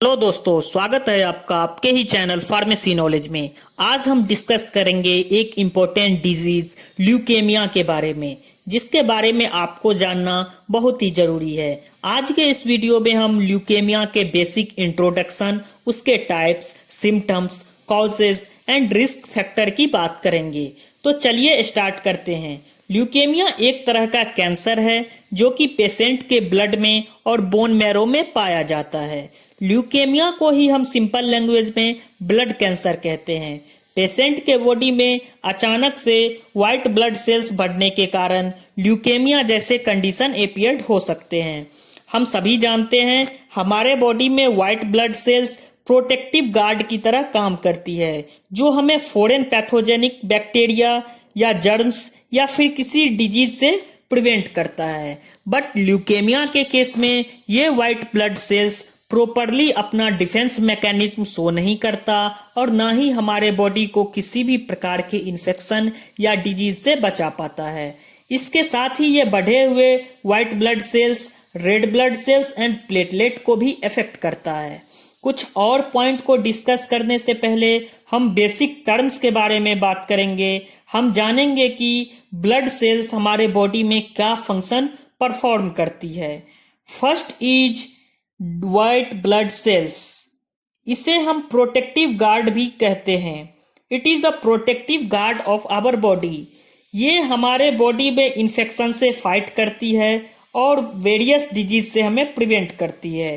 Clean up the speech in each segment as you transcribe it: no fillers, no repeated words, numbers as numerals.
Hello दोस्तों, स्वागत है आपका आपके ही चैनल फार्मेसी नॉलेज में। आज हम डिस्कस करेंगे एक इम्पोर्टेंट डिजीज ल्यूकेमिया के बारे में, जिसके बारे में आपको जानना बहुत ही जरूरी है। आज के इस वीडियो में हम ल्यूकेमिया के बेसिक इंट्रोडक्शन, उसके types, symptoms, causes and risk factor की बात करेंगे। तो चलिए स्टार्ट करते हैं। ल्यूकेमिया एक तरह का कैंसर है जो कि पेशेंट के ब्लड में और बोन मैरो में पाया जाता है। ल्यूकेमिया को ही हम सिंपल लैंग्वेज में ब्लड कैंसर कहते हैं। पेशेंट के बॉडी में अचानक से व्हाइट ब्लड सेल्स बढ़ने के कारण ल्यूकेमिया जैसे कंडीशन अपीयर हो सकते हैं। हम सभी जानते हैं हमारे बॉडी में white blood sales protective guard की तरह काम करती है, जो हमें फॉरेन पैथोजेनिक बैक्टीरिया या जर्म्स या फिर किसी डिजीज से प्रिवेंट करता है। बट ल्यूकेमिया के केस में ये व्हाइट ब्लड सेल्स प्रॉपरली अपना डिफेंस मैकेनिज्म शो नहीं करता और ना ही हमारे बॉडी को किसी भी प्रकार के इन्फेक्शन या डिजीज से बचा पाता है। इसके साथ ही ये बढ़े हुए white blood cells red blood cells and platelet को भी अफेक्ट करता है। कुछ और पॉइंट को डिस्कस करने से पहले हम बेसिक टर्म्स के बारे में बात करेंगे। हम जानेंगे कि ब्लड सेल्स हमारे बॉडी में क्या फंक्शन परफॉर्म करती है। First is white blood cells. इसे हम प्रोटेक्टिव गार्ड भी कहते हैं। It is the protective guard of our body. ये हमारे बॉडी में इन्फेक्शन से फाइट करती है और वेरियस डिजीज से हमें प्रिवेंट करती है।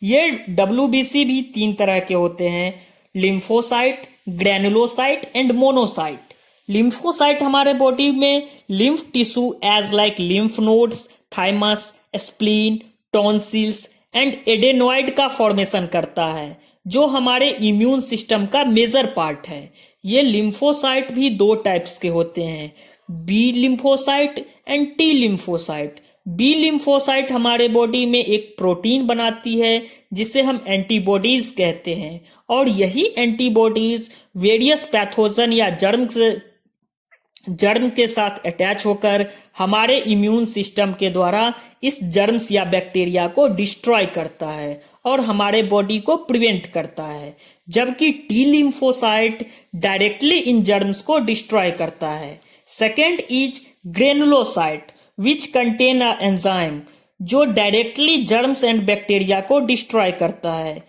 ये WBC भी तीन तरह के होते हैं: lymphocyte, granulocyte and monocyte. Lymphocyte हमारे बॉडी में lymph tissue as like lymph nodes, thymus, spleen, tonsils and adenoid का फॉर्मेशन करता है, जो हमारे इम्यून सिस्टम का मेजर पार्ट है। ये लिम्फोसाइट भी दो टाइप्स के होते हैं: B lymphocyte and T lymphocyte. B lymphocyte हमारे बॉडी में एक प्रोटीन बनाती है जिसे हम एंटीबॉडीज कहते हैं, और यही एंटीबॉडीज वेरियस पैथोजन या जर्म के साथ अटैच होकर हमारे इम्यून सिस्टम के द्वारा इस जर्म्स या बैक्टीरिया को डिस्ट्रॉय करता है और हमारे बॉडी को प्रिवेंट करता है। जबकि T lymphocyte directly in germs को डिस्ट्रॉय करता है। Second is granulocyte which contain a enzyme, जो डायरेक्टली जर्म्स एंड बैक्टीरिया को डिस्ट्रॉय करता है।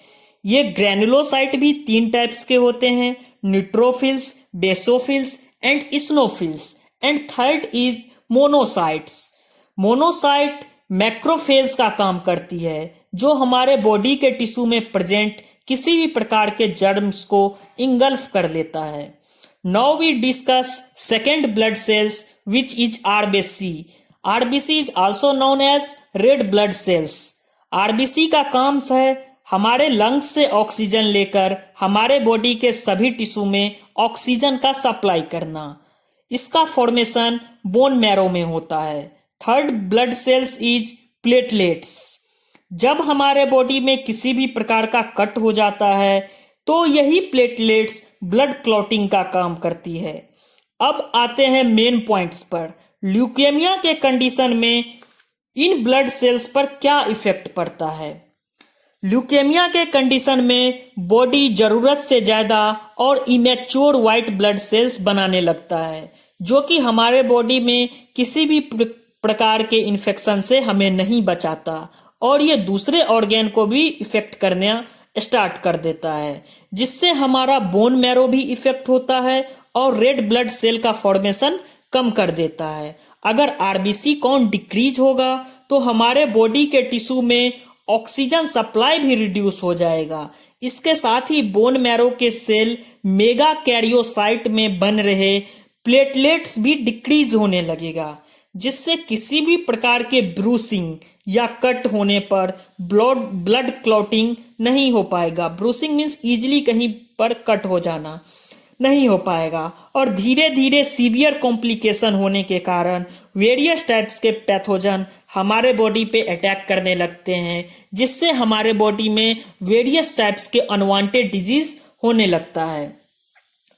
ये ग्रेनुलोसाइट भी तीन टाइप्स के होते हैं: neutrophils, basophils and इस्नोफिल्स। And third is monocytes. Monocyte macrophage का काम करती है, जो हमारे बॉडी के टिश्यू में प्रेजेंट किसी भी प्रकार के जर्म्स को इंगल्फ कर लेता है। Now we discuss second blood cells which is RBC। RBC is also known as red blood cells। RBC का काम है हमारे लंग्स से ऑक्सीजन लेकर हमारे बॉडी के सभी टिश्यू में ऑक्सीजन का सप्लाई करना। इसका फॉर्मेशन बोन मैरो में होता है। Third blood cells is platelets. जब हमारे बॉडी में किसी भी प्रकार का कट हो जाता है तो यही प्लेटलेट्स ब्लड क्लॉटिंग का काम करती है। अब आते हैं मेन पॉइंट्स पर। ल्यूकेमिया के कंडीशन में इन ब्लड सेल्स पर क्या इफेक्ट पड़ता है। ल्यूकेमिया के कंडीशन में बॉडी जरूरत से ज्यादा और इमेच्योर व्हाइट ब्लड सेल्स बनाने लगता है, जो कि हमारे बॉडी में किसी भी प्रकार के इन्फेक्शन से हमें नहीं बचाता, और ये दूसरे ऑर्गेन को भी इफेक्ट करना स्टार्ट कर देता है, जिससे हमारा बोन मैरो भी इफेक्ट होता है और रेड ब्लड सेल का फॉर्मेशन कम कर देता है। अगर RBC काउंट डिक्रीज होगा तो हमारे बॉडी के टिश्यू में ऑक्सीजन सप्लाई भी रिड्यूस हो जाएगा। इसके साथ ही बोन मैरो के सेल मेगा कैरियोसाइट में बन रहे प्लेटलेट्स भी डिक्रीज होने लगेगा, जिससे किसी भी प्रकार के ब्रूसिंग या कट होने पर ब्लड क्लॉटिंग नहीं हो पाएगा। ब्रूसिंग मीन्स इजिली कहीं पर कट हो जाना नहीं हो पाएगा, और धीरे धीरे सीवियर कॉम्प्लिकेशन होने के कारण वेरियस टाइप्स के पैथोजन हमारे बॉडी पे अटैक करने लगते हैं, जिससे हमारे बॉडी में वेरियस टाइप्स के अनवांटेड डिजीज होने लगता है।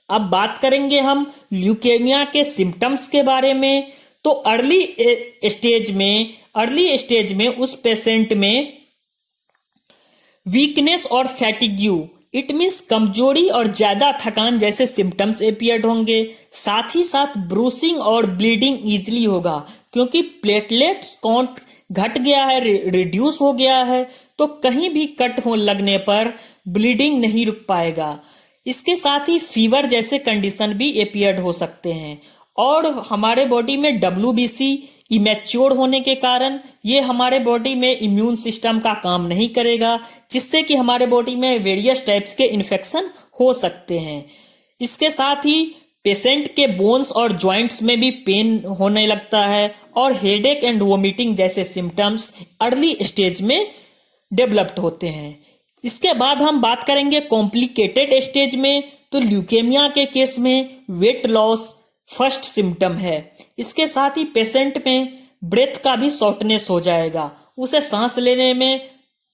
अब बात करेंगे हम ल्यूकेमिया के सिम्टम्स के बारे में। तो अर्ली स्टेज में उस पेशेंट में वीकनेस और फैटिग्यू, इट मीन्स कमजोरी और ज्यादा थकान जैसे सिम्टम्स अपीयर होंगे। साथ ही साथ ब्रूसिंग और ब्लीडिंग इजीली होगा, क्योंकि प्लेटलेट्स काउंट घट गया है, रिड्यूस हो गया है, तो कहीं भी कट हो लगने पर ब्लीडिंग नहीं रुक पाएगा। इसके साथ ही फीवर जैसे कंडीशन भी अपीयर हो सकते हैं। और हमारे बॉडी में WBC इमेच्योर होने के कारण ये हमारे बॉडी में इम्यून सिस्टम का काम नहीं करेगा, जिससे कि हमारे बॉडी में वेरियस टाइप्स के इन्फेक्शन हो सकते हैं। इसके साथ ही पेशेंट के बोन्स और जॉइंट्स में भी पेन होने लगता है और हेडेक एंड वोमिटिंग जैसे सिम्टम्स अर्ली स्टेज में डेवलप्ड होते हैं। इसके बाद हम बात करेंगे कॉम्प्लिकेटेड स्टेज में, तो ल्यूकेमिया के केस में वेट लॉस फर्स्ट सिम्टम है। इसके साथ ही पेशेंट में ब्रेथ का भी शॉर्टनेस हो जाएगा, उसे सांस लेने में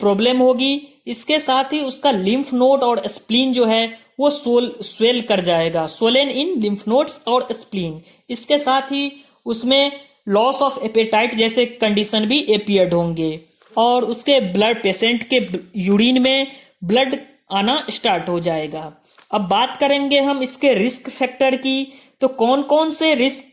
प्रॉब्लम होगी। इसके साथ ही उसका लिम्फ नोड और स्प्लीन जो है वो स्वेल कर जाएगा, सोलेन इन लिम्फ नोड्स और स्प्लीन। इसके साथ ही उसमें लॉस ऑफ एपेटाइट जैसे कंडीशन भी अपीयर्ड होंगे और उसके ब्लड, पेशेंट के यूरिन में ब्लड आना स्टार्ट हो जाएगा। अब बात करेंगे हम इसके रिस्क फैक्टर की, तो कौन कौन से रिस्क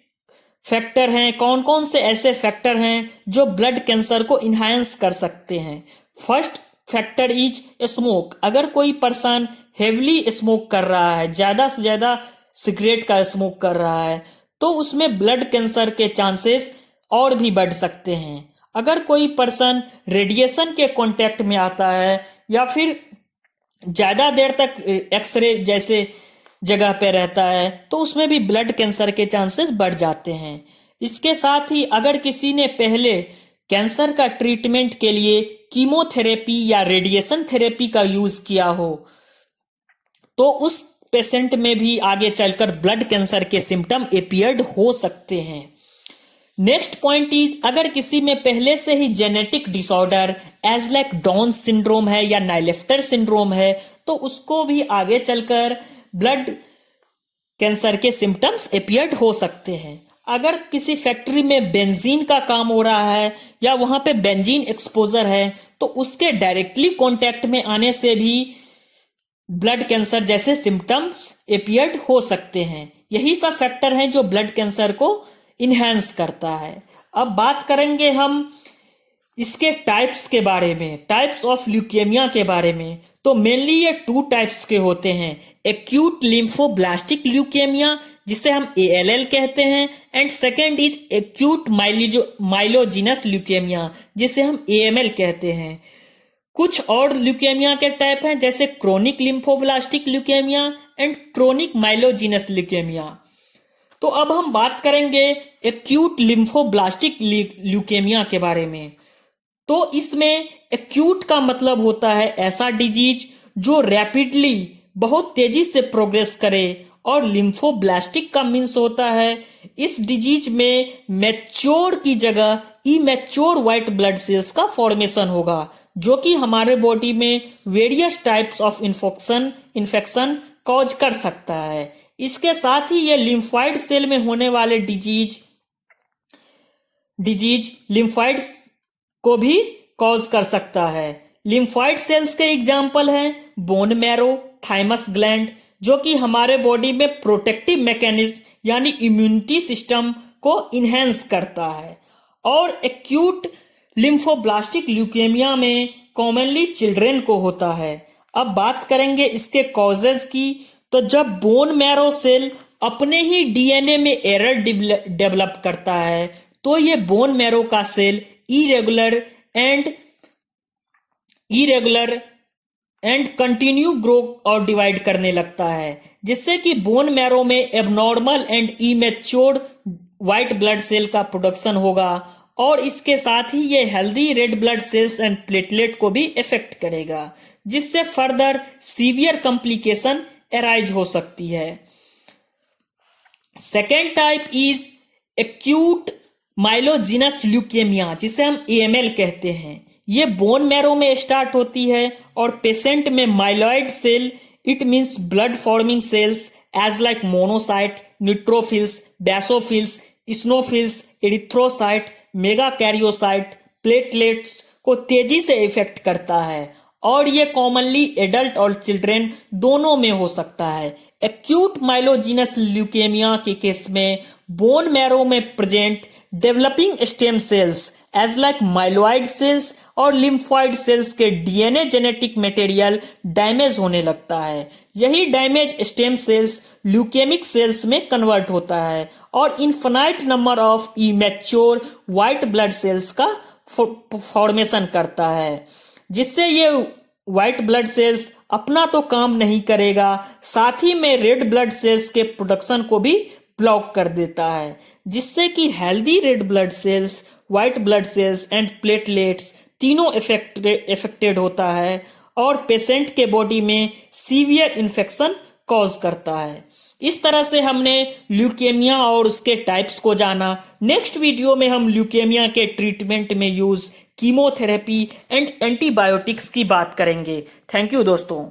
फैक्टर हैं, कौन कौन से ऐसे फैक्टर हैं जो ब्लड कैंसर को इन्हांस कर सकते हैं। First factor is smoke. अगर कोई पर्सन हेवली स्मोक कर रहा है, ज्यादा से ज्यादा सिगरेट का स्मोक कर रहा है, तो उसमें ब्लड कैंसर के चांसेस और भी बढ़ सकते हैं। अगर कोई पर्सन रेडिएशन के कांटेक्ट में आता है या फिर ज्यादा देर तक एक्सरे जैसे जगह पे रहता है, तो उसमें भी ब्लड कैंसर के चांसेस बढ़ जाते हैं। इसके साथ ही अगर किसी ने पहले कैंसर का ट्रीटमेंट के लिए कीमोथेरेपी या रेडिएशन थेरेपी का यूज किया हो, तो उस पेशेंट में भी आगे चलकर ब्लड कैंसर के सिम्टम अपीयर्ड हो सकते हैं। नेक्स्ट पॉइंट इज, अगर किसी में पहले से ही genetic disorder as like down syndrome है या नाइलेफ्टर सिंड्रोम है, तो उसको भी आगे चलकर ब्लड कैंसर के सिम्टम्स अपीयर्ड हो सकते हैं। अगर किसी फैक्ट्री में बेंजीन का काम हो रहा है या वहां पे बेंजीन एक्सपोजर है, तो उसके डायरेक्टली कांटेक्ट में आने से भी ब्लड कैंसर जैसे सिम्टम्स अपीयर्ड हो सकते हैं। यही सब फैक्टर हैं जो ब्लड कैंसर को इनहेंस करता है। अब बात करेंगे हम इसके टाइप्स के बारे में, टाइप्स ऑफ ल्यूकेमिया के बारे में। तो मेनली ये 2 टाइप्स के होते हैं, एक्यूट लिम्फोब्लास्टिक ल्यूकेमिया जिसे हम ALL कहते हैं, and second is acute myelogenous leukaemia जिसे हम AML कहते हैं। कुछ और ल्यूकेमिया के टाइप हैं जैसे chronic lymphoblastic leukaemia and chronic myelogenous leukaemia. तो अब हम बात करेंगे एक्यूट लिम्फोब्लास्टिक ल्यूकेमिया के बारे में। तो इसमें एक्यूट का मतलब होता है ऐसा डिजीज जो रैपिडली, बहुत तेजी से प्रोग्रेस करे, और लिम्फोब्लास्टिक का मीन्स होता है इस डिजीज में मैच्योर की जगह इमैच्योर व्हाइट ब्लड सेल्स का फॉर्मेशन होगा, जो कि हमारे बॉडी में various types of infection cause कर सकता है। इसके साथ ही ये लिम्फॉइड सेल में होने वाले डिजीज लिम्फॉइड्स को भी कॉज कर सकता है। लिम्फॉइड सेल्स के एग्जाम्पल हैं बोन मैरो, थाइमस ग्लैंड, जो कि हमारे बॉडी में प्रोटेक्टिव मैकेनिज्म यानी इम्यूनिटी सिस्टम को इनहेंस करता है। और एक्यूट लिम्फोब्लास्टिक ल्यूकेमिया में कॉमनली चिल्ड्रेन को होता है। अब बात करेंगे इसके कॉजेज की। तो जब बोन मैरो सेल अपने ही DNA में एरर डेवलप करता है, तो ये बोन मैरो का cell irregular and continue grow और डिवाइड करने लगता है, जिससे कि बोन मैरो में abnormal and immature white blood cell का प्रोडक्शन होगा। और इसके साथ ही ये healthy red blood cells and platelet को भी इफेक्ट करेगा, जिससे फर्दर सीवियर कॉम्प्लिकेशन अराइज हो सकती है। Second type is acute myelogenous leukaemia जिसे हम AML कहते हैं। ये बोन मैरो में स्टार्ट होती है और पेशेंट में myeloid cell, it means blood forming cells as like monocyte, neutrophils, basophils, eosinophils, erythrocyte, megakaryocyte, platelets को तेजी से इफेक्ट करता है और ये कॉमनली एडल्ट और चिल्ड्रेन दोनों में हो सकता है। एक्यूट माइलोजिनस ल्यूकेमिया के केस में बोन मैरो में present developing stem cells as like myeloid cells और लिम्फॉइड सेल्स के डीएनए जेनेटिक मटेरियल डैमेज होने लगता है। यही damage stem cells leukaemic cells में कन्वर्ट होता है और infinite number of immature white blood cells का फॉर्मेशन करता है, जिससे ये व्हाइट ब्लड सेल्स अपना तो काम नहीं करेगा, साथ ही में रेड ब्लड सेल्स के प्रोडक्शन को भी ब्लॉक कर देता है, जिससे कि healthy red blood sales, white blood cells and platelets तीनों इफेक्टेड होता है और पेशेंट के बॉडी में सीवियर इन्फेक्शन कॉज करता है। इस तरह से हमने ल्यूकेमिया और उसके टाइप्स को जाना। नेक्स्ट वीडियो में हम ल्यूकेमिया के ट्रीटमेंट में यूज कीमोथेरेपी एंड एंटीबायोटिक्स की बात करेंगे। थैंक यू दोस्तों।